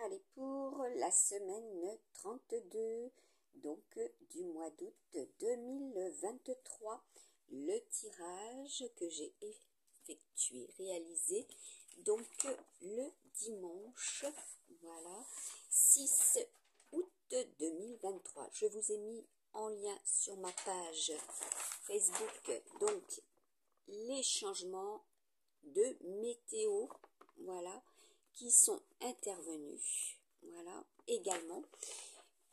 Allez, pour la semaine 32, donc du mois d'août 2023, le tirage que j'ai effectué, réalisé, donc le dimanche, voilà, 6 août 2023. Je vous ai mis en lien sur ma page Facebook, donc, les changements de météo, voilà, qui sont intervenus, voilà, également.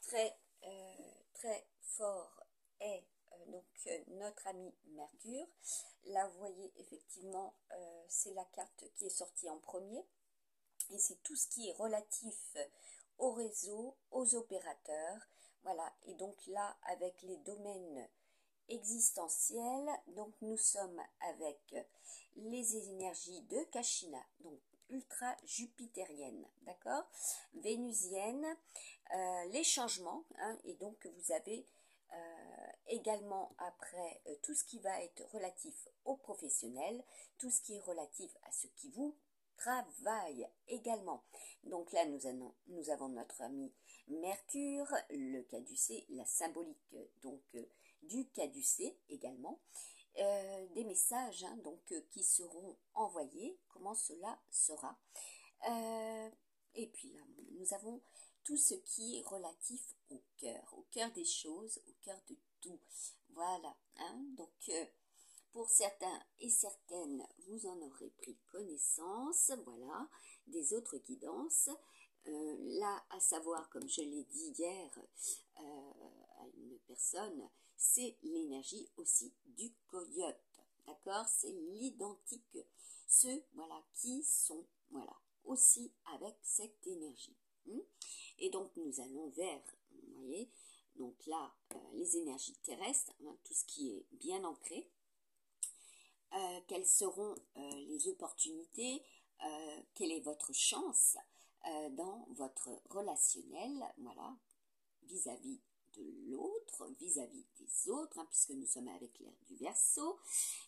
Très fort est notre ami Mercure. Là, vous voyez, effectivement, c'est la carte qui est sortie en premier, et c'est tout ce qui est relatif au réseau, aux opérateurs, voilà, et donc là, avec les domaines existentiels, donc nous sommes avec les énergies de Kashina, donc ultra jupitérienne, d'accord, vénusienne, les changements, hein, et donc vous avez également après tout ce qui va être relatif aux professionnels, tout ce qui est relatif à ce qui vous travaille également. Donc là nous avons notre ami Mercure, le caducée, la symbolique donc du caducé également, des messages hein, donc qui seront envoyés, comment cela sera. Et puis là, nous avons tout ce qui est relatif au cœur des choses, au cœur de tout. Voilà, hein, donc pour certains et certaines, vous en aurez pris connaissance, voilà, des autres guidances. Là, à savoir, comme je l'ai dit hier à une personne, c'est l'énergie aussi du coyote, d'accord? C'est l'identique, ceux, voilà, qui sont, voilà, aussi avec cette énergie. Et donc, nous allons vers, vous voyez, donc là, les énergies terrestres, hein, tout ce qui est bien ancré. Quelles seront les opportunités, quelle est votre chance dans votre relationnel, voilà, vis-à-vis de l'autre, vis-à-vis des autres, hein, puisque nous sommes avec l'air du Verseau,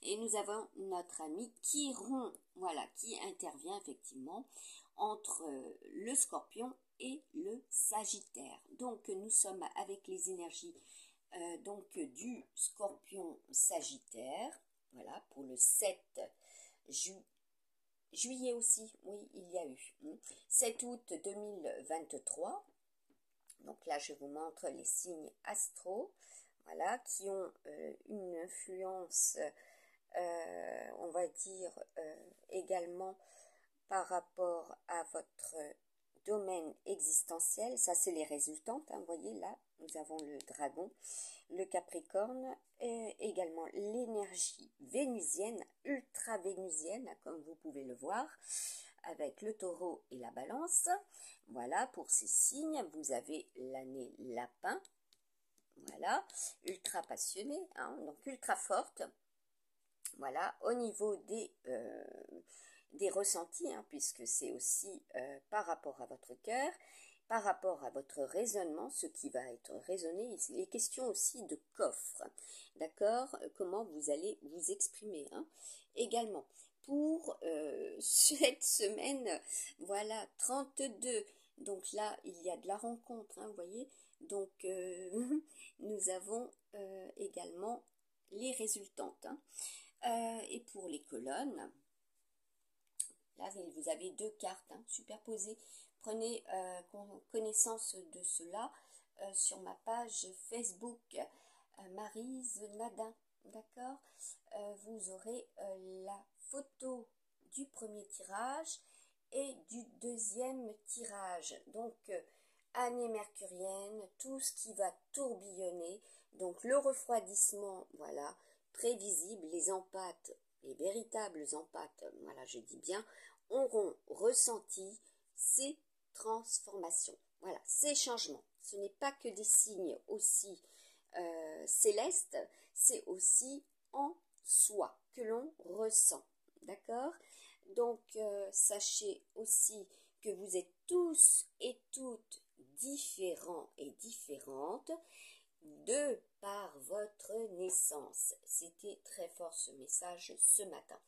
et nous avons notre ami Chiron, voilà, qui intervient effectivement entre le Scorpion et le Sagittaire. Donc nous sommes avec les énergies donc du Scorpion Sagittaire, voilà, pour le 7 juillet aussi, oui, il y a eu, 7 août 2023, donc là je vous montre les signes astro, voilà, qui ont une influence, on va dire, également par rapport à votre domaine existentiel. Ça c'est les résultantes, hein, vous voyez là, nous avons le dragon, le Capricorne, et également l'énergie vénusienne, ultra vénusienne, comme vous pouvez le voir, avec le taureau et la balance. Voilà, pour ces signes, vous avez l'année lapin, voilà, ultra passionnée, hein, donc ultra forte, voilà, au niveau des ressentis, hein, puisque c'est aussi par rapport à votre cœur, par rapport à votre raisonnement, ce qui va être raisonné, il est question aussi de coffre, d'accord, comment vous allez vous exprimer, hein. Également, pour cette semaine, voilà, 32, donc là, il y a de la rencontre, hein, vous voyez, donc nous avons également les résultantes, hein. Et pour les colonnes, là, vous avez deux cartes hein, superposées. Prenez connaissance de cela sur ma page Facebook Maryse Nadin. D'accord, vous aurez la photo du premier tirage et du deuxième tirage. Donc, année mercurienne, tout ce qui va tourbillonner. Donc, le refroidissement, voilà, prévisible, les empaths, les véritables empaths, voilà, je dis bien, auront ressenti ces transformations, voilà, ces changements. Ce n'est pas que des signes aussi célestes, c'est aussi en soi que l'on ressent, d'accord? Donc, sachez aussi que vous êtes tous et toutes différents et différentes de par votre naissance. C'était très fort ce message ce matin.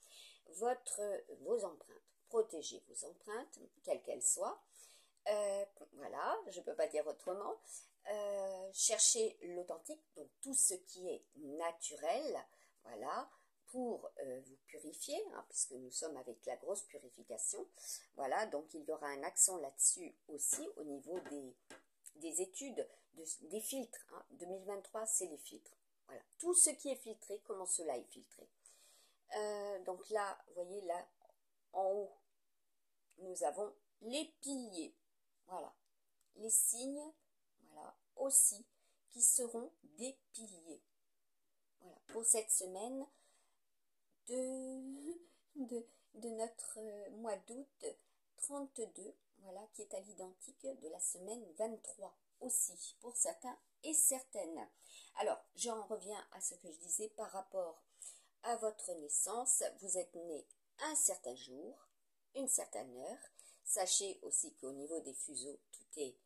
Vos empreintes, protégez vos empreintes, quelles qu'elles soient. Voilà, je ne peux pas dire autrement. Cherchez l'authentique, donc tout ce qui est naturel, voilà, pour vous purifier, hein, puisque nous sommes avec la grosse purification. Voilà, donc il y aura un accent là-dessus aussi au niveau des études, des filtres. Hein. 2023, c'est les filtres. Voilà, tout ce qui est filtré, comment cela est filtré. Donc là, vous voyez, là, en haut, nous avons les piliers. Voilà, les signes, voilà, aussi, qui seront des piliers. Voilà, pour cette semaine de notre mois d'août 32, voilà, qui est à l'identique de la semaine 23 aussi, pour certains et certaines. Alors, j'en reviens à ce que je disais par rapport à votre naissance. Vous êtes né un certain jour, une certaine heure. Sachez aussi qu'au niveau des fuseaux, tout est,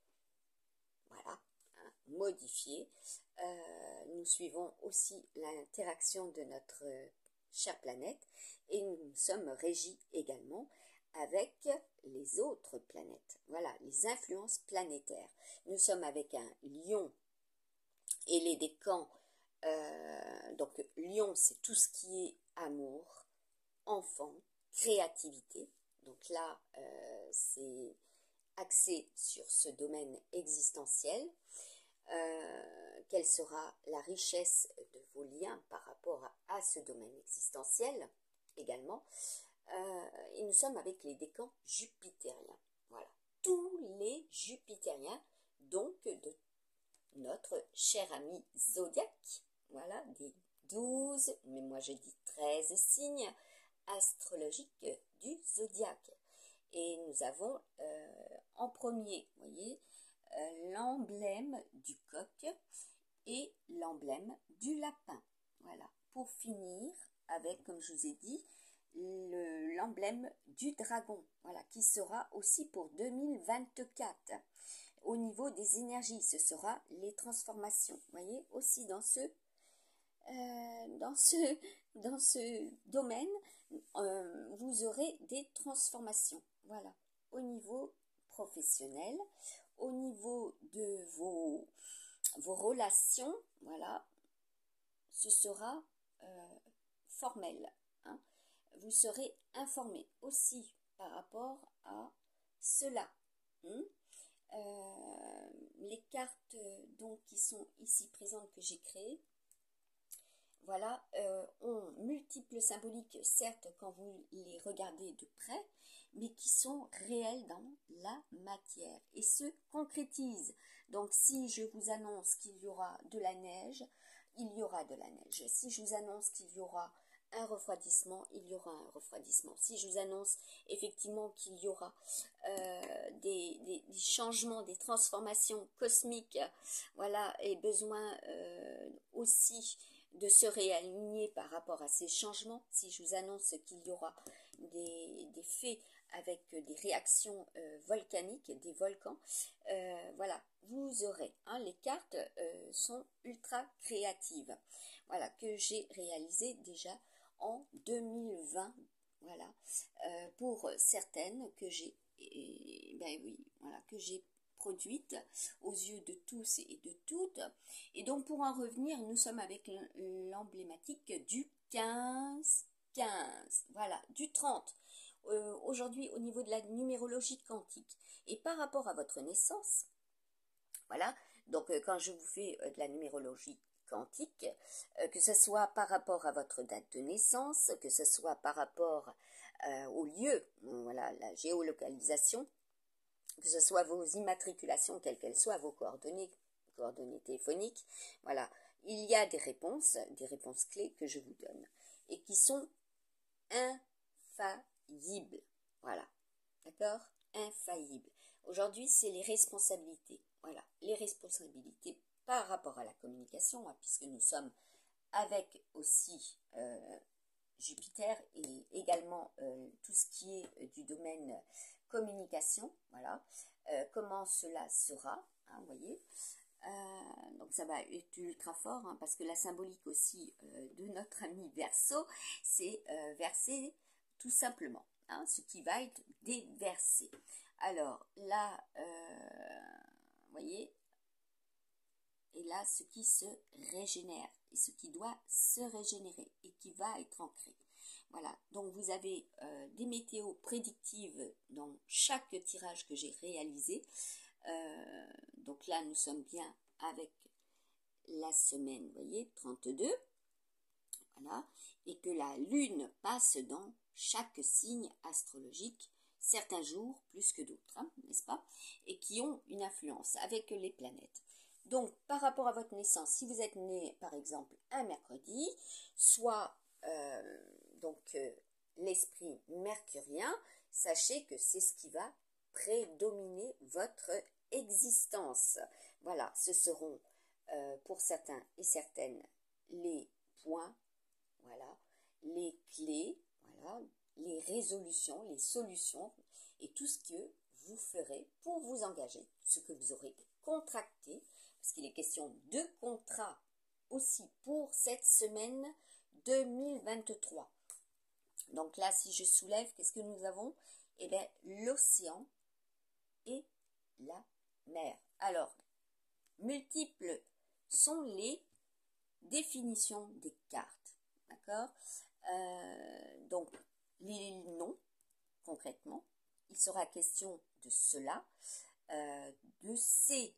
voilà, hein, modifié. Nous suivons aussi l'interaction de notre chère planète et nous sommes régis également avec les autres planètes. Voilà, les influences planétaires. Nous sommes avec un lion et les décans. Donc lion, c'est tout ce qui est amour, enfant, créativité. Donc là, c'est axé sur ce domaine existentiel. Quelle sera la richesse de vos liens par rapport à ce domaine existentiel également. Et nous sommes avec les décans jupitériens. Voilà, tous les jupitériens, donc de notre cher ami zodiaque. Voilà, des 12, mais moi je dis 13 signes astrologiques du zodiaque. Et nous avons en premier, vous voyez, l'emblème du coq et l'emblème du lapin. Voilà, pour finir avec, comme je vous ai dit, l'emblème du dragon, voilà, qui sera aussi pour 2024. Au niveau des énergies, ce sera les transformations. Vous voyez, aussi dans ce domaine, vous aurez des transformations. Voilà, au niveau professionnel, au niveau de vos relations, voilà, ce sera formel. Hein. Vous serez informé aussi par rapport à cela. Les cartes donc qui sont ici présentes que j'ai créées, voilà, ont multiples symboliques, certes quand vous les regardez de près, mais qui sont réels dans la matière et se concrétisent. Donc si je vous annonce qu'il y aura de la neige, il y aura de la neige. Si je vous annonce qu'il y aura un refroidissement, il y aura un refroidissement. Si je vous annonce effectivement qu'il y aura des changements, des transformations cosmiques, voilà, et besoin aussi de se réaligner par rapport à ces changements, si je vous annonce qu'il y aura des faits avec des réactions volcaniques, des volcans, voilà, vous aurez, hein, les cartes sont ultra créatives, voilà, que j'ai réalisé déjà en 2020, voilà, pour certaines que j'ai, ben oui, voilà, que j'ai produite aux yeux de tous et de toutes. Et donc pour en revenir, nous sommes avec l'emblématique du 15, voilà, du 30. Aujourd'hui au niveau de la numérologie quantique. Et par rapport à votre naissance, voilà, donc quand je vous fais de la numérologie quantique, que ce soit par rapport à votre date de naissance, que ce soit par rapport au lieu, voilà, la géolocalisation, que ce soit vos immatriculations, quelles qu'elles soient, vos coordonnées téléphoniques, voilà, il y a des réponses clés que je vous donne et qui sont infaillibles, voilà, d'accord, infaillibles. Aujourd'hui, c'est les responsabilités, voilà, les responsabilités par rapport à la communication, hein, puisque nous sommes avec aussi Jupiter et également tout ce qui est du domaine communication, voilà, comment cela sera, hein, vous voyez, donc ça va être ultra fort, hein, parce que la symbolique aussi de notre ami Verseau, c'est verser tout simplement, hein, ce qui va être déversé. Alors là, voyez, et là, ce qui se régénère, et ce qui doit se régénérer, et qui va être ancré. Voilà, donc vous avez des météos prédictives dans chaque tirage que j'ai réalisé. Donc là, nous sommes bien avec la semaine, vous voyez, 32. Voilà, et que la lune passe dans chaque signe astrologique, certains jours plus que d'autres, hein, n'est-ce pas? Et qui ont une influence avec les planètes. Donc, par rapport à votre naissance, si vous êtes né, par exemple, un mercredi, soit l'esprit mercurien, sachez que c'est ce qui va prédominer votre existence. Voilà, ce seront pour certains et certaines les points, voilà, les clés, voilà, les résolutions, les solutions et tout ce que vous ferez pour vous engager, ce que vous aurez contracté, parce qu'il est question de contrat aussi pour cette semaine 2023. Donc là, si je soulève, qu'est-ce que nous avons? Eh bien, l'océan et la mer. Alors, multiples sont les définitions des cartes. D'accord? Donc, les noms, concrètement, il sera question de cela, de ces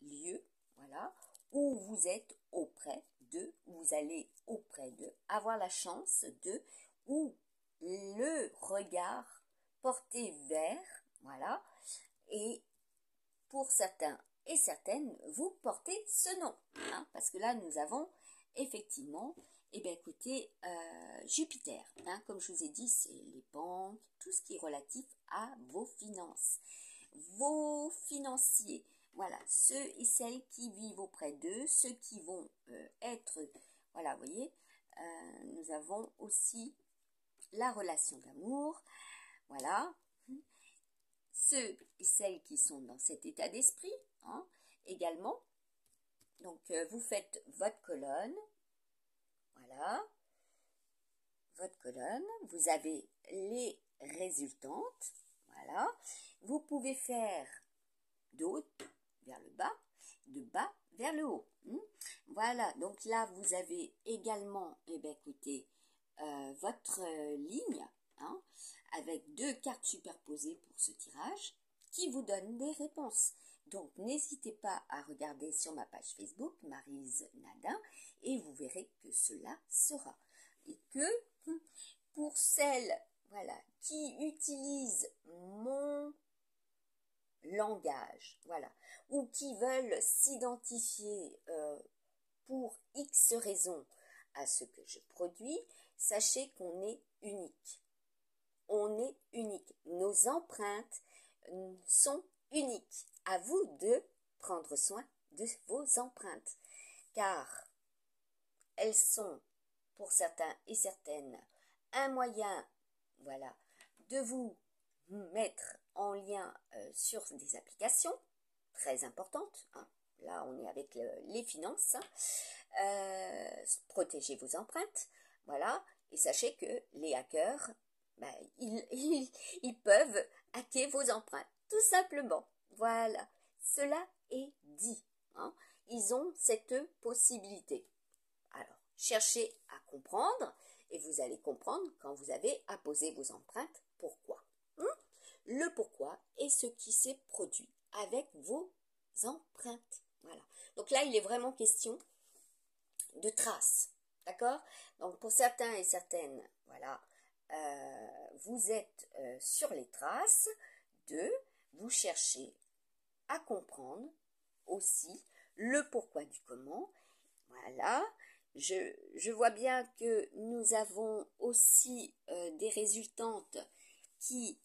lieux, voilà, où vous êtes auprès d'eux, où vous allez auprès d'eux, avoir la chance de, ou le regard porté vers, voilà, et pour certains et certaines, vous portez ce nom, hein, parce que là, nous avons effectivement, eh bien, écoutez, Jupiter, hein, comme je vous ai dit, c'est les banques, tout ce qui est relatif à vos finances, vos financiers, voilà, ceux et celles qui vivent auprès d'eux, ceux qui vont être, voilà, vous voyez, nous avons aussi la relation d'amour, voilà, ceux et celles qui sont dans cet état d'esprit, hein, également. Donc, vous faites votre colonne, voilà, votre colonne, vous avez les résultantes, voilà. Vous pouvez faire de haut vers le bas, de bas vers le haut. Voilà, donc là, vous avez également, eh bien, écoutez, votre ligne, hein, avec 2 cartes superposées pour ce tirage, qui vous donne des réponses. Donc, n'hésitez pas à regarder sur ma page Facebook, Maryse Nadin, et vous verrez que cela sera. Et que, pour celles, voilà, qui utilisent mon langage, voilà, ou qui veulent s'identifier pour X raisons à ce que je produis, sachez qu'on est unique. On est unique. Nos empreintes sont uniques. À vous de prendre soin de vos empreintes, car elles sont, pour certains et certaines, un moyen, voilà, de vous mettre en lien sur des applications très importantes, hein. Là, on est avec les finances, hein. Protégez vos empreintes, voilà, et sachez que les hackers, ben, ils peuvent hacker vos empreintes, tout simplement. Voilà, cela est dit, hein. Ils ont cette possibilité. Alors, cherchez à comprendre, et vous allez comprendre quand vous avez apposé vos empreintes, pourquoi. Le pourquoi et ce qui s'est produit avec vos empreintes. Voilà. Donc là, il est vraiment question de traces. D'accord? Donc pour certains et certaines, voilà, vous êtes sur les traces de, vous cherchez à comprendre aussi le pourquoi du comment. Voilà. Je vois bien que nous avons aussi des résultantes qui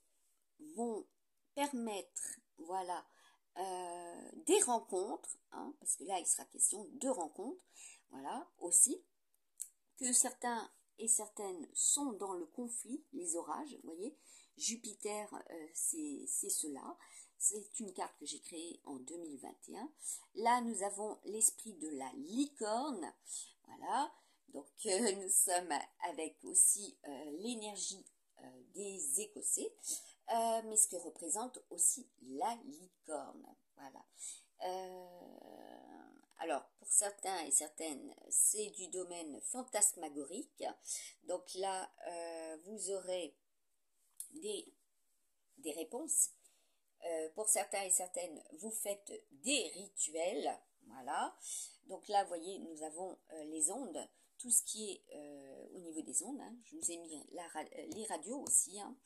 vont permettre, voilà, des rencontres, hein, parce que là, il sera question de rencontres, voilà, aussi, que certains et certaines sont dans le conflit, les orages, vous voyez, Jupiter, c'est cela, c'est une carte que j'ai créée en 2021, là, nous avons l'esprit de la licorne, voilà, donc nous sommes avec aussi l'énergie des Écossais, mais ce que représente aussi la licorne, voilà. Alors, pour certains et certaines, c'est du domaine fantasmagorique. Donc là, vous aurez des réponses. Pour certains et certaines, vous faites des rituels. Voilà. Donc là, vous voyez, nous avons les ondes. Tout ce qui est au niveau des ondes. Hein. Je vous ai mis les radios aussi. Hein.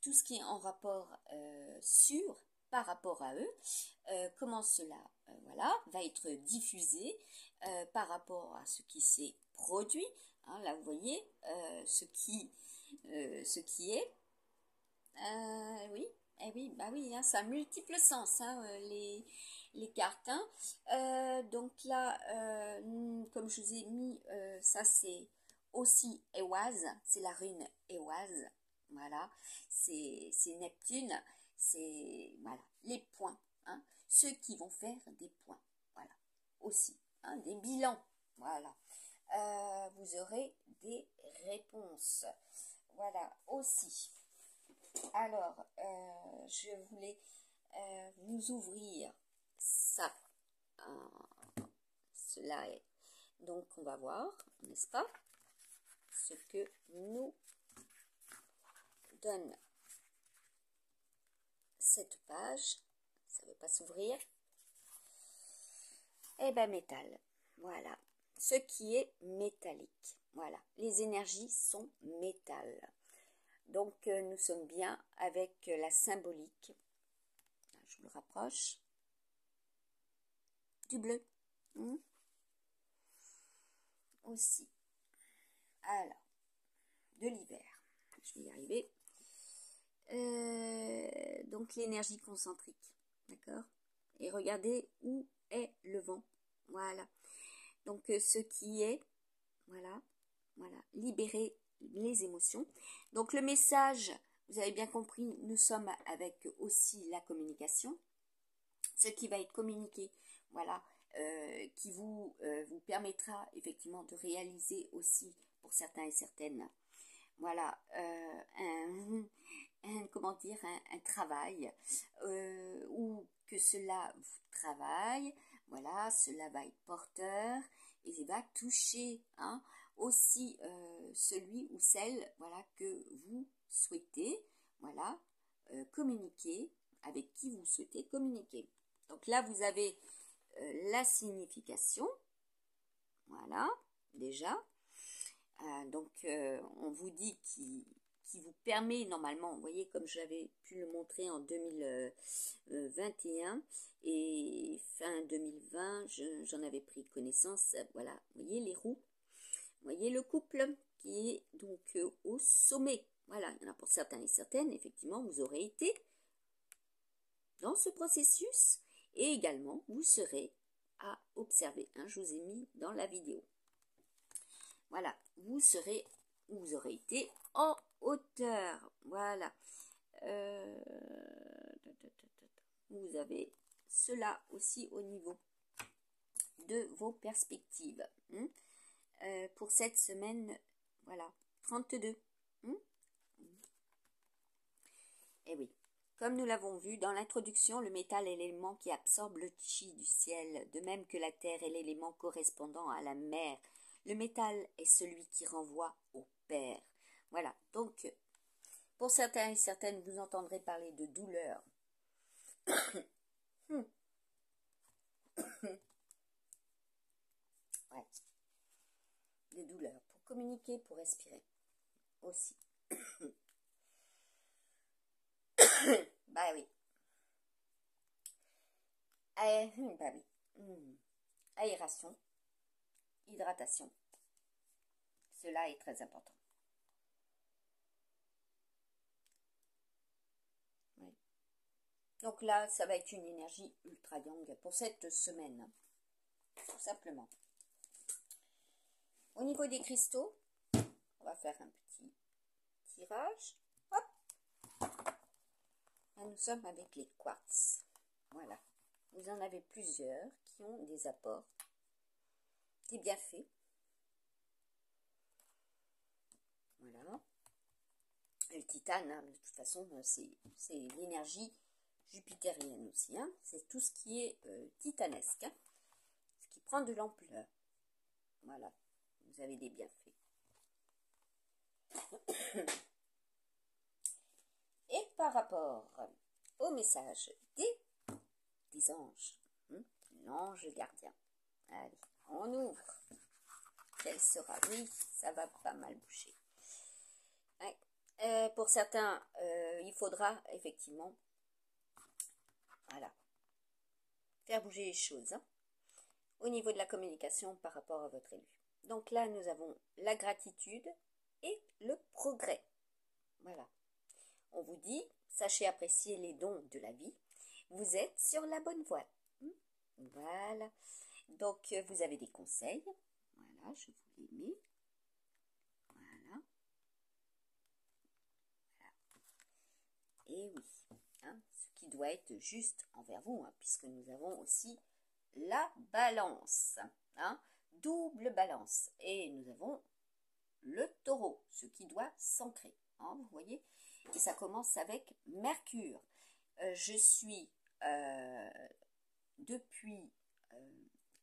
Tout ce qui est en rapport par rapport à eux. Comment cela voilà, va être diffusé par rapport à ce qui s'est produit. Hein, là, vous voyez ce qui est. Oui, eh oui, bah oui, hein, ça a multiple sens, hein, les cartes. Hein. Donc là, comme je vous ai mis, ça c'est aussi Ehwaz, c'est la rune Ehwaz. Voilà, c'est Neptune, c'est voilà, les points. Hein, ceux qui vont faire des points. Voilà, aussi, hein, des bilans. Voilà, vous aurez des réponses. Voilà, aussi. Alors, je voulais vous ouvrir ça. Cela est. Donc, on va voir, n'est-ce pas, ce que nous donne cette page. Ça ne veut pas s'ouvrir. Eh bien, métal. Voilà. Ce qui est métallique. Voilà. Les énergies sont métal. Donc, nous sommes bien avec la symbolique. Je vous le rapproche. Du bleu. Aussi. Alors, de l'hiver. Je vais y arriver. Donc, l'énergie concentrique. D'accord? Et regardez où est le vent. Voilà. Donc, ce qui est, voilà, libérer les émotions. Donc, le message, vous avez bien compris, nous sommes avec aussi la communication. Ce qui va être communiqué, voilà, qui vous permettra effectivement de réaliser aussi, pour certains et certaines, voilà, comment dire, un travail, ou que cela vous travaille, voilà, cela va être porteur, et il va toucher, hein, aussi celui ou celle, voilà, que vous souhaitez, voilà, communiquer, avec qui vous souhaitez communiquer. Donc là, vous avez la signification, voilà, déjà. Donc, on vous dit qui vous permet normalement, vous voyez, comme j'avais pu le montrer en 2021 et fin 2020, j'en avais pris connaissance, voilà, vous voyez les roues, vous voyez le couple qui est donc au sommet, voilà, il y en a pour certains et certaines, effectivement, vous aurez été dans ce processus et également vous serez à observer, hein, je vous ai mis dans la vidéo. Voilà, vous aurez été en hauteur. Voilà. Vous avez cela aussi au niveau de vos perspectives. Pour cette semaine, voilà, 32. Eh oui. Comme nous l'avons vu dans l'introduction, le métal est l'élément qui absorbe le chi du ciel, de même que la terre est l'élément correspondant à la mer. Le métal est celui qui renvoie au Père. Voilà, donc, pour certains et certaines, vous entendrez parler de douleur. Ouais. De douleur, pour communiquer, pour respirer, aussi. Bah oui. Bah oui. Aération, hydratation. Cela est très important. Oui. Donc là, ça va être une énergie ultra yang pour cette semaine. Tout simplement. Au niveau des cristaux, on va faire un petit tirage. Hop. Là, nous sommes avec les quartz. Voilà. Vous en avez plusieurs qui ont des apports, des bienfaits. Voilà. Et le titane, hein, de toute façon, c'est l'énergie jupitérienne aussi, hein. C'est tout ce qui est titanesque, hein, ce qui prend de l'ampleur. Voilà, vous avez des bienfaits. Et par rapport au message des anges, l'ange gardien. Allez, on ouvre. Quel sera? Oui, ça va pas mal bouger. Ouais. Pour certains, il faudra effectivement, voilà, faire bouger les choses, hein, au niveau de la communication par rapport à votre élu. Donc là, nous avons la gratitude et le progrès. Voilà. On vous dit, sachez apprécier les dons de la vie. Vous êtes sur la bonne voie. Voilà. Donc, vous avez des conseils. Voilà, je vous les mets. Voilà. Voilà. Et oui, hein, ce qui doit être juste envers vous, hein, puisque nous avons aussi la balance. Hein, double balance. Et nous avons le taureau, ce qui doit s'ancrer. Hein, vous voyez? Et ça commence avec Mercure. Je suis depuis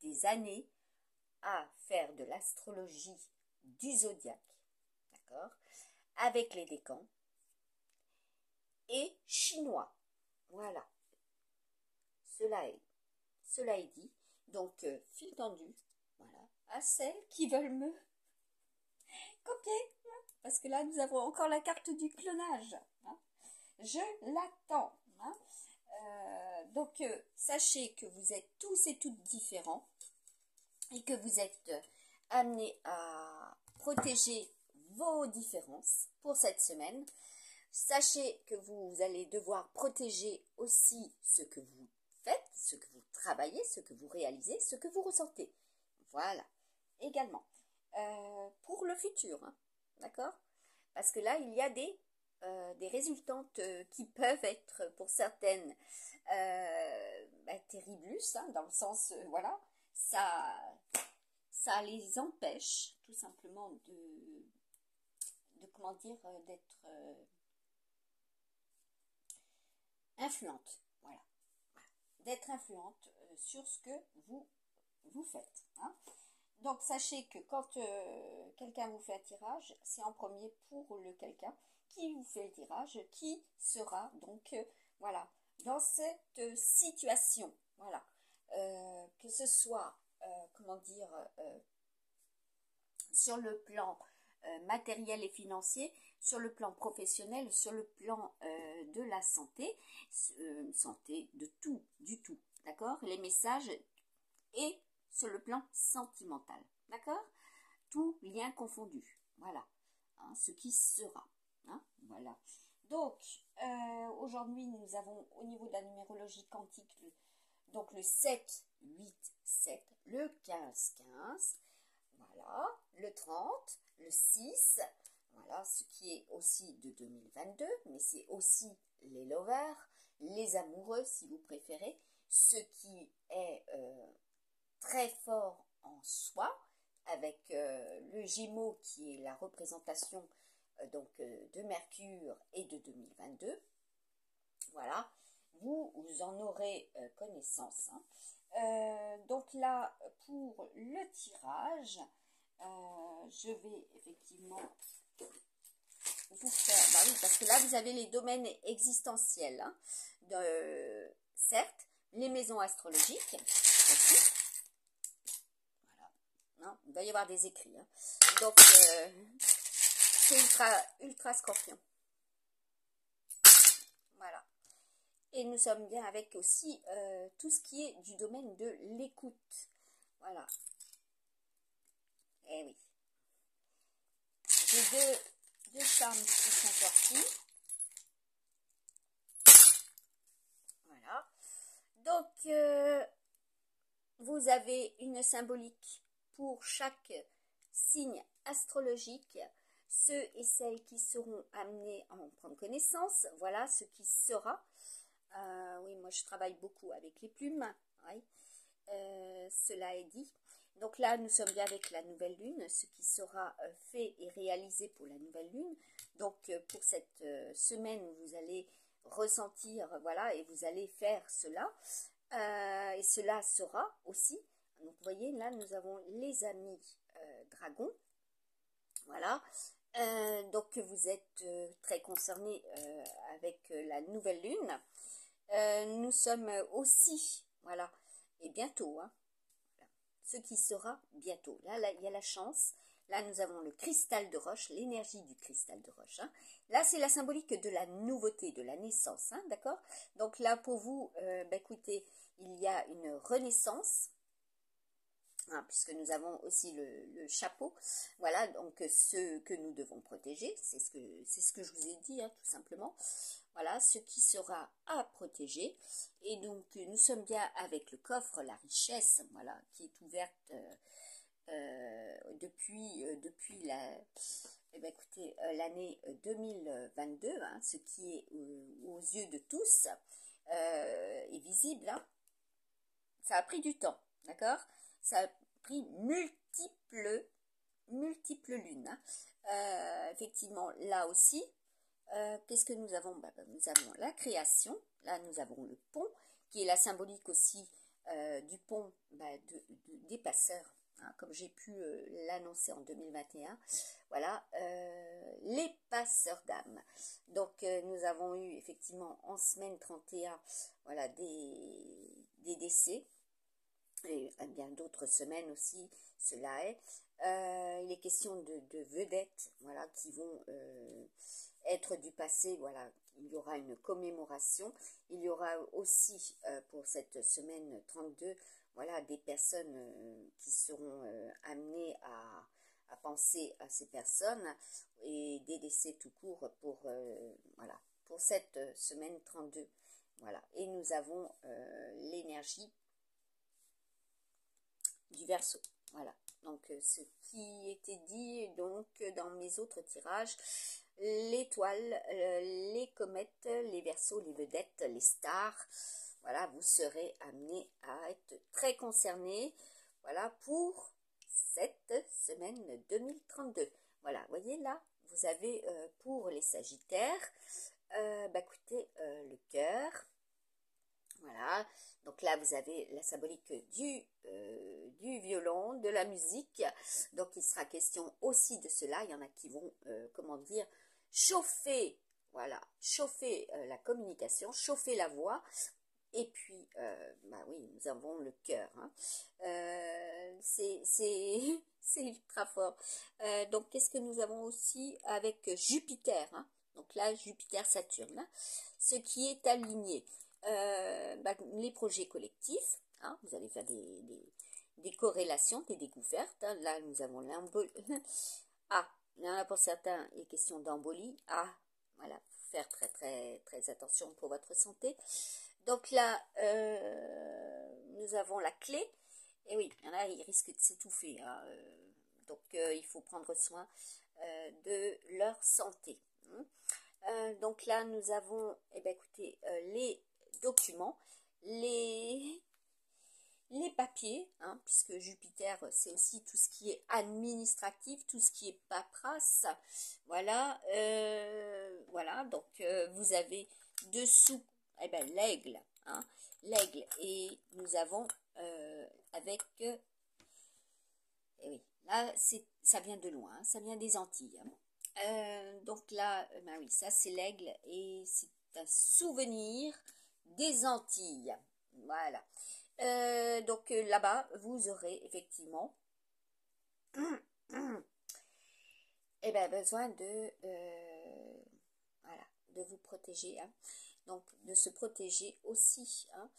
des années à faire de l'astrologie du zodiaque, d'accord, avec les décans et chinois. Voilà, cela est dit. Donc, fil tendu, voilà, à celles qui veulent me copier, hein, parce que là, nous avons encore la carte du clonage. Hein. Je l'attends. Hein. Donc, sachez que vous êtes tous et toutes différents et que vous êtes amenés à protéger vos différences pour cette semaine. Sachez que vous allez devoir protéger aussi ce que vous faites, ce que vous travaillez, ce que vous réalisez, ce que vous ressentez. Voilà, également. Pour le futur, hein, d'accord? Parce que là, il y a des résultantes qui peuvent être pour certaines terriblus, hein, dans le sens, voilà, ça les empêche tout simplement de comment dire, d'être influente, voilà, d'être influente sur ce que vous faites, hein. Donc, sachez que quand quelqu'un vous fait un tirage, c'est en premier pour le quelqu'un qui vous fait le tirage, qui sera donc, voilà, dans cette situation, voilà, que ce soit, comment dire, sur le plan matériel et financier, sur le plan professionnel, sur le plan de la santé, santé de tout, du tout, d'accord? Les messages et sur le plan sentimental, d'accord? Tout lien confondu, voilà, hein, ce qui sera, hein, voilà. Donc, aujourd'hui, nous avons au niveau de la numérologie quantique, donc le 7, 8, 7, le 15, 15, voilà, le 30, le 6, voilà, ce qui est aussi de 2022, mais c'est aussi les lovers, les amoureux si vous préférez, ce qui est très fort en soi, avec le Gémeaux qui est la représentation donc de Mercure et de 2022. Voilà, vous en aurez connaissance. Hein. Donc là, pour le tirage, je vais effectivement vous faire, bah oui, parce que là vous avez les domaines existentiels, hein, certes, les maisons astrologiques aussi. Hein, il doit y avoir des écrits. Hein. Donc, c'est ultra scorpion. Voilà. Et nous sommes bien avec aussi tout ce qui est du domaine de l'écoute. Voilà. Eh oui. J'ai deux femmes qui sont sorties. Voilà. Donc, vous avez une symbolique pour chaque signe astrologique, ceux et celles qui seront amenés à en prendre connaissance, voilà ce qui sera. Oui, moi je travaille beaucoup avec les plumes, oui. Cela est dit. Donc là, nous sommes bien avec la nouvelle lune, ce qui sera fait et réalisé pour la nouvelle lune. Donc pour cette semaine, vous allez ressentir, voilà, et vous allez faire cela. Et cela sera aussi, donc vous voyez, là, nous avons les amis dragons. Voilà. Donc vous êtes très concernés avec la nouvelle lune. Nous sommes aussi, voilà, et bientôt, hein, voilà, ce qui sera bientôt. Là, il y a la chance. Là, nous avons le cristal de roche, l'énergie du cristal de roche. Hein. Là, c'est la symbolique de la nouveauté, de la naissance, hein, d'accord? Donc là, pour vous, écoutez, il y a une renaissance. Hein, puisque nous avons aussi le chapeau, voilà, donc ce que nous devons protéger, c'est ce que je vous ai dit, hein, tout simplement, voilà, ce qui sera à protéger, et donc nous sommes bien avec le coffre, la richesse, voilà, qui est ouverte depuis l'année 2022, hein, ce qui est aux yeux de tous est visible, hein. Ça a pris du temps, d'accord? Ça a pris multiples lunes. Hein. Effectivement, là aussi, qu'est-ce que nous avons? Nous avons la création, là nous avons le pont, qui est la symbolique aussi du pont des passeurs, hein, comme j'ai pu l'annoncer en 2021. Voilà, les passeurs d'âme. Donc nous avons eu effectivement en semaine 31, voilà, des décès. Et bien d'autres semaines aussi, cela est. Il est question de vedettes, voilà, qui vont être du passé, voilà. Il y aura une commémoration. Il y aura aussi pour cette semaine 32, voilà, des personnes qui seront amenées à penser à ces personnes et des décès tout court voilà, pour cette semaine 32. Voilà. Et nous avons l'énergie du Verseau. Voilà. Donc ce qui était dit donc dans mes autres tirages, l'étoile, les comètes, les Verseaux, les vedettes, les stars, voilà, vous serez amenés à être très concernés, voilà, pour cette semaine 2032. Voilà, voyez là, vous avez pour les Sagittaires, écoutez, le cœur. Voilà, donc là vous avez la symbolique du violon, de la musique, donc il sera question aussi de cela. Il y en a qui vont, comment dire, chauffer, voilà, chauffer la communication, chauffer la voix, et puis, oui, nous avons le cœur, hein. C'est ultra fort. Donc qu'est-ce que nous avons aussi avec Jupiter, hein? Donc là, Jupiter-Saturne, hein, ce qui est aligné. Les projets collectifs, hein, vous allez faire des corrélations, des découvertes. Hein. Là, nous avons l'embolie. Ah, il y en a pour certains, les questions d'embolie. Ah, voilà, faut faire très, très, très attention pour votre santé. Donc là, nous avons la clé. Et oui, il y en a, ils risquent de s'étouffer. Hein. Donc, il faut prendre soin de leur santé. Hein. Donc là, nous avons, écoutez, les documents, les papiers, hein, puisque Jupiter, c'est aussi tout ce qui est administratif, tout ce qui est paperasse. Voilà, voilà. Donc vous avez dessous, l'aigle, hein, l'aigle, et nous avons avec, et oui, là ça vient de loin, hein, ça vient des Antilles. Hein. Donc là, oui, ça c'est l'aigle et c'est un souvenir des Antilles. Voilà. Donc là-bas, vous aurez effectivement besoin de voilà, de vous protéger. Hein. Donc de se protéger aussi. Hein.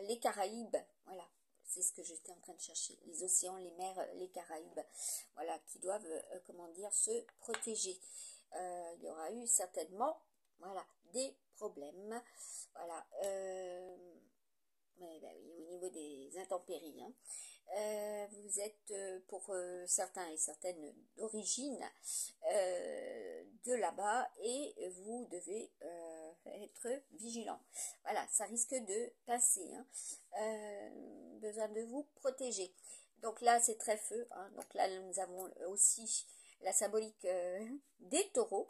Les Caraïbes, voilà. C'est ce que j'étais en train de chercher. Les océans, les mers, les Caraïbes, voilà, qui doivent, comment dire, se protéger. Il y aura eu certainement, voilà, des problèmes. Voilà. Oui, au niveau des intempéries. Hein. Vous êtes, pour certains et certaines d'origine de là-bas, et vous devez être vigilant. Voilà, ça risque de passer. Hein. Besoin de vous protéger. Donc là, c'est très feu. Hein. Donc là, nous avons aussi la symbolique des taureaux,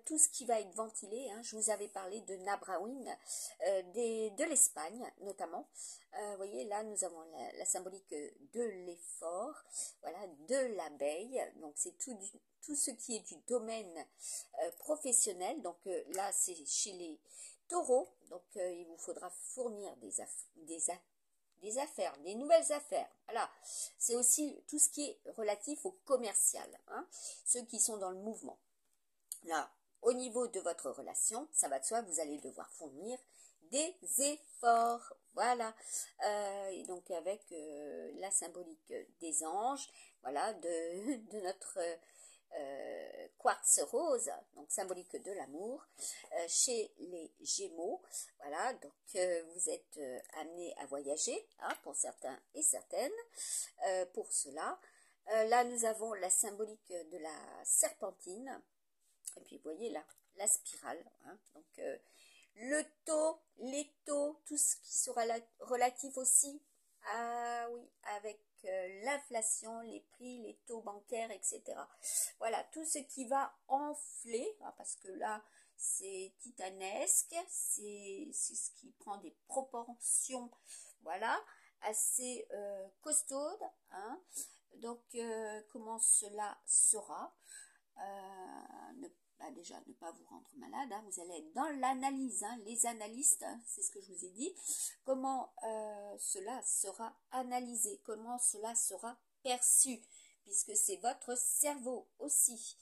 tout ce qui va être ventilé, hein, je vous avais parlé de Nabraouin, de l'Espagne notamment. Vous voyez, là nous avons la symbolique de l'effort, voilà, de l'abeille, donc c'est tout ce qui est du domaine professionnel, donc là c'est chez les taureaux, donc il vous faudra fournir des affaires, des nouvelles affaires. Voilà, c'est aussi tout ce qui est relatif au commercial, hein, ceux qui sont dans le mouvement. Là, au niveau de votre relation, ça va de soi, vous allez devoir fournir des efforts. Voilà, et donc avec la symbolique des anges, voilà, de notre quartz rose, donc symbolique de l'amour, chez les Gémeaux. Voilà, donc vous êtes amenés à voyager, hein, pour certains et certaines. Pour cela, là nous avons la symbolique de la serpentine, et puis vous voyez là la spirale, hein, donc le taux, les taux, tout ce qui sera relatif aussi oui, avec l'inflation, les prix, les taux bancaires, etc. Voilà, tout ce qui va enfler, hein, parce que là, c'est titanesque, c'est ce qui prend des proportions, voilà, assez costaudes, hein. Donc, comment cela sera déjà, ne pas vous rendre malade, hein, vous allez être dans l'analyse, hein, les analystes, hein, c'est ce que je vous ai dit, comment cela sera analysé, comment cela sera perçu, puisque c'est votre cerveau aussi,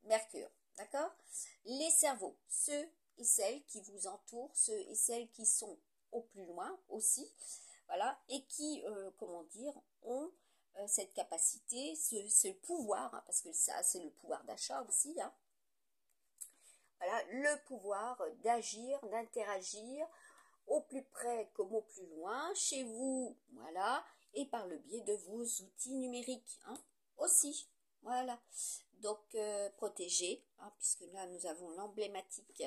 Mercure, d'accord? Les cerveaux, ceux et celles qui vous entourent, ceux et celles qui sont au plus loin aussi, voilà, et qui, comment dire, ont cette capacité, ce pouvoir, hein, parce que ça c'est le pouvoir d'achat aussi, hein, voilà, le pouvoir d'agir, d'interagir au plus près comme au plus loin, chez vous, voilà, et par le biais de vos outils numériques, hein, aussi, voilà. Donc protégé, hein, puisque là nous avons l'emblématique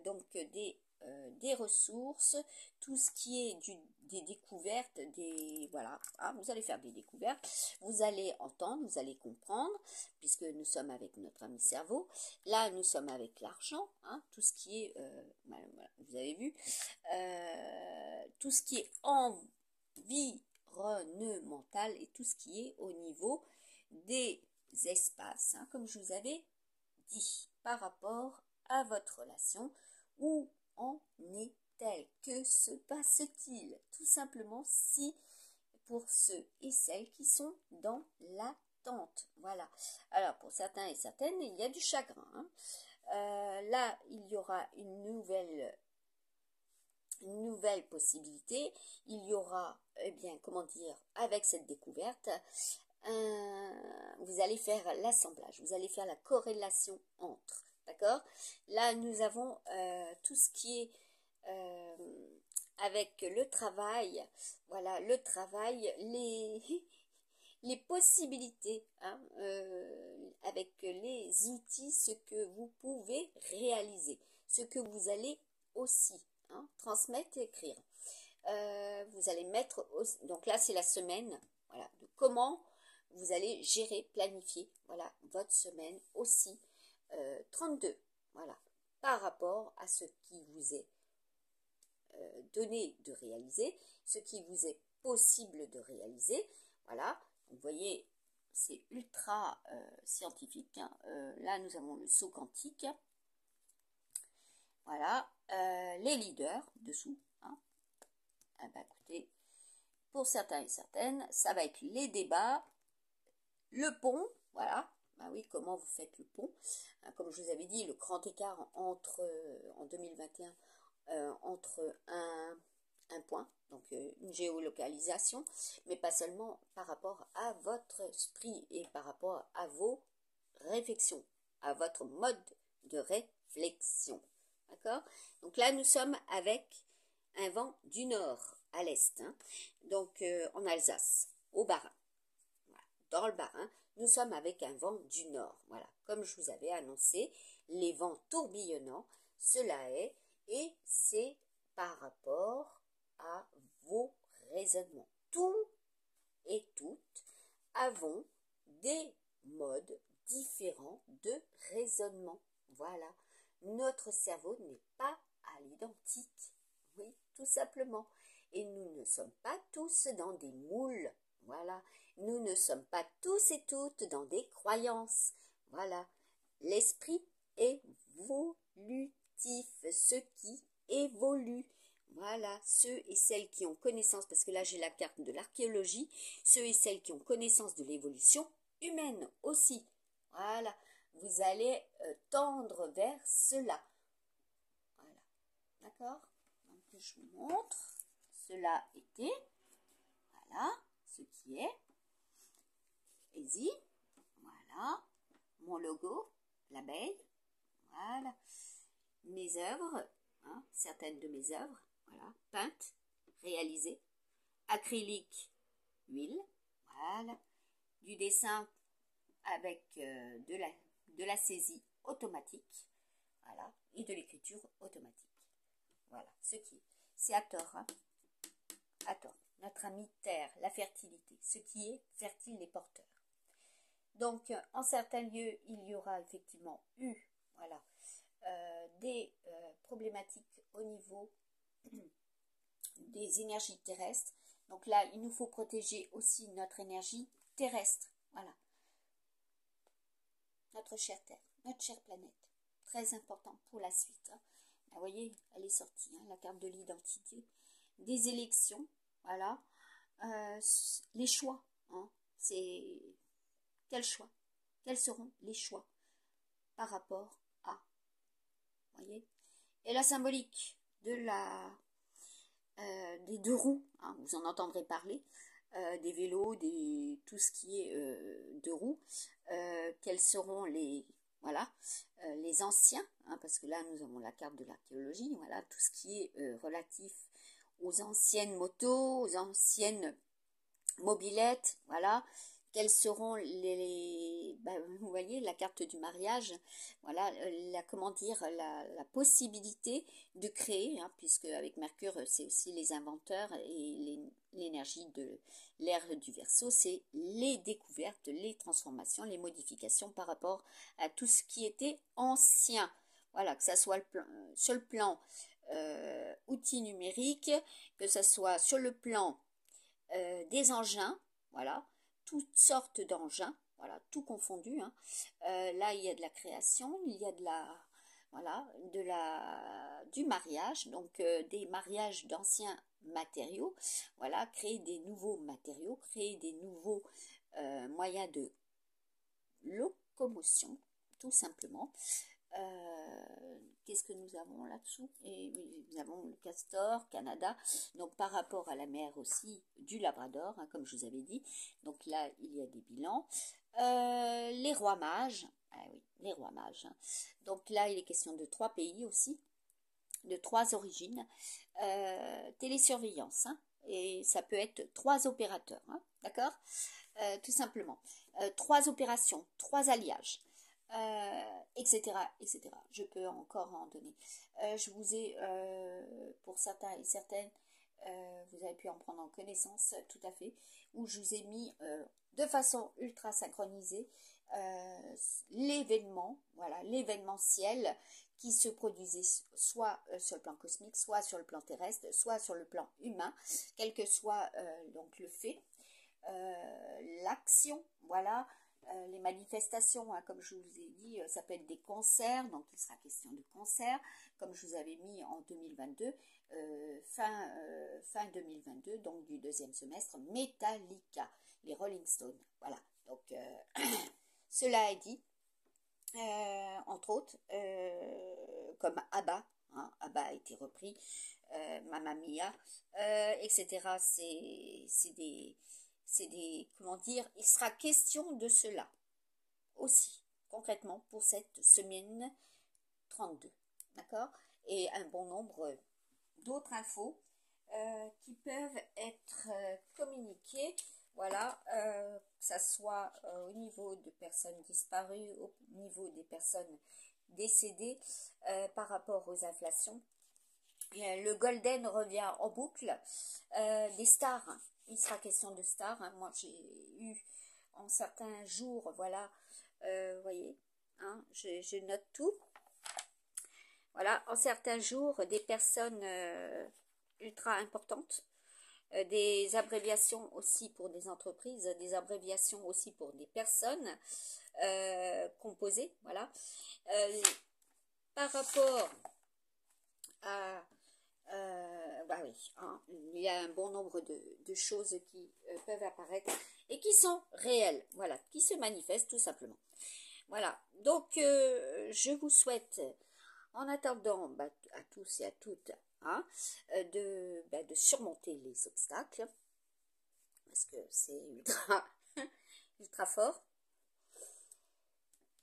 donc des ressources, tout ce qui est des découvertes, voilà, hein, vous allez faire des découvertes, vous allez entendre, vous allez comprendre, puisque nous sommes avec notre ami cerveau. Là nous sommes avec l'argent, hein, tout ce qui est, voilà, vous avez vu, tout ce qui est environnemental et tout ce qui est au niveau des espaces, hein, comme je vous avais dit, par rapport à votre relation. Où en est-elle? Que se passe-t-il? Tout simplement, si pour ceux et celles qui sont dans l'attente. Voilà. Alors, pour certains et certaines, il y a du chagrin, hein. Là, il y aura une nouvelle possibilité. Il y aura, eh bien, comment dire, avec cette découverte, vous allez faire l'assemblage, vous allez faire la corrélation entre, d'accord? Là, nous avons tout ce qui est avec le travail, voilà, le travail, les possibilités, hein, avec les outils, ce que vous pouvez réaliser, ce que vous allez aussi, hein, transmettre et écrire. Vous allez mettre, donc là c'est la semaine, voilà, de comment vous allez gérer, planifier, voilà, votre semaine aussi, 32, voilà, par rapport à ce qui vous est donné de réaliser, ce qui vous est possible de réaliser, voilà. Vous voyez, c'est ultra scientifique, hein. Là nous avons le saut quantique, voilà, les leaders dessous, hein. Ah bah, écoutez, pour certains et certaines, ça va être les débats, le pont, voilà, bah oui, comment vous faites le pont, comme je vous avais dit, le grand écart entre, en 2021, entre un point, donc une géolocalisation, mais pas seulement par rapport à votre esprit et par rapport à vos réflexions, à votre mode de réflexion, d'accord? Donc là, nous sommes avec un vent du nord à l'est, hein, donc en Alsace, au Bas-Rhin. Voilà. Dans le Bas-Rhin, nous sommes avec un vent du nord. Voilà, comme je vous avais annoncé, les vents tourbillonnants, cela est, et c'est par rapport à vos raisonnements. Tout et toutes avons des modes différents de raisonnement. Voilà, notre cerveau n'est pas à l'identique, oui, tout simplement. Et nous ne sommes pas tous dans des moules, voilà. Nous ne sommes pas tous et toutes dans des croyances, voilà. L'esprit évolutif, ce qui évolue. Voilà, ceux et celles qui ont connaissance, parce que là j'ai la carte de l'archéologie, ceux et celles qui ont connaissance de l'évolution humaine aussi. Voilà, vous allez tendre vers cela. Voilà, d'accord? Donc je vous montre. Cela était, voilà, ce qui est. Easy, voilà, mon logo, l'abeille, voilà, mes œuvres, hein, certaines de mes œuvres, voilà, peintes, réalisées, acrylique, huile, voilà, du dessin avec de la saisie automatique, voilà, et de l'écriture automatique. Voilà, ce qui est. C'est Hathor, hein, Hathor, notre ami Terre, la fertilité, ce qui est fertile les porteurs. Donc, en certains lieux, il y aura effectivement eu, voilà, des problématiques au niveau des énergies terrestres. Donc là, il nous faut protéger aussi notre énergie terrestre. Voilà. Notre chère Terre, notre chère planète. Très important pour la suite. Hein. Là, vous voyez, elle est sortie, hein, la carte de l'identité. Des élections, voilà. Les choix, hein, c'est... Quels choix? Quels seront les choix par rapport à, voyez? Et la symbolique de des deux roues, hein, vous en entendrez parler, des vélos, tout ce qui est deux roues, quels seront voilà, les anciens, hein, parce que là nous avons la carte de l'archéologie, voilà, tout ce qui est relatif aux anciennes motos, aux anciennes mobylettes, voilà, quels seront vous voyez la carte du mariage, voilà, comment dire, la possibilité de créer, hein, puisque avec Mercure c'est aussi les inventeurs et l'énergie de l'ère du Verseau, c'est les découvertes, les transformations, les modifications par rapport à tout ce qui était ancien, voilà, que ça soit sur le plan outils numériques, que ça soit sur le plan des engins, voilà, toutes sortes d'engins, voilà, tout confondu. Hein. Là, il y a de la création, il y a du mariage, donc des mariages d'anciens matériaux, voilà, créer des nouveaux matériaux, créer des nouveaux moyens de locomotion, tout simplement. Qu'est-ce que nous avons là-dessous? Et nous avons le castor, Canada, donc par rapport à la mer aussi du Labrador, hein, comme je vous avais dit. Donc là, il y a des bilans. Les rois mages, ah oui, les rois mages. Hein. Donc là, il est question de 3 pays aussi, de 3 origines. Télésurveillance, hein, et ça peut être 3 opérateurs, hein, d'accord? Tout simplement. 3 opérations, 3 alliages. Etc., etc. Je peux encore en donner. Je vous ai, pour certains et certaines, vous avez pu en prendre en connaissance, tout à fait, où je vous ai mis de façon ultra synchronisée l'événement, voilà, l'événementiel qui se produisait soit sur le plan cosmique, soit sur le plan terrestre, soit sur le plan humain, quel que soit donc le fait, l'action, voilà. Les manifestations, hein, comme je vous ai dit, ça peut être des concerts, donc il sera question de concerts, comme je vous avais mis en 2022, fin 2022, donc du deuxième semestre, Metallica, les Rolling Stones, voilà, donc cela est dit, entre autres, comme ABBA, hein, ABBA a été repris, Mamma Mia, etc., comment dire, il sera question de cela aussi, concrètement, pour cette semaine 32, d'accord? Et un bon nombre d'autres infos qui peuvent être communiquées, voilà, que ça soit au niveau de personnes disparues, au niveau des personnes décédées, par rapport aux inflations. Le golden revient en boucle, des stars, il sera question de stars, hein. Moi j'ai eu en certains jours, voilà, vous voyez, hein, je note tout. Voilà, en certains jours, des personnes ultra importantes, des abréviations aussi pour des entreprises, des abréviations aussi pour des personnes composées, voilà. Par rapport à bah oui, hein, il y a un bon nombre de choses qui peuvent apparaître et qui sont réelles, voilà, qui se manifestent tout simplement. Voilà, donc je vous souhaite, en attendant bah, à tous et à toutes, hein, de surmonter les obstacles, parce que c'est ultra, ultra fort,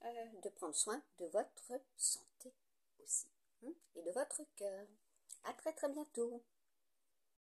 de prendre soin de votre santé aussi, hein, et de votre cœur. À très très bientôt.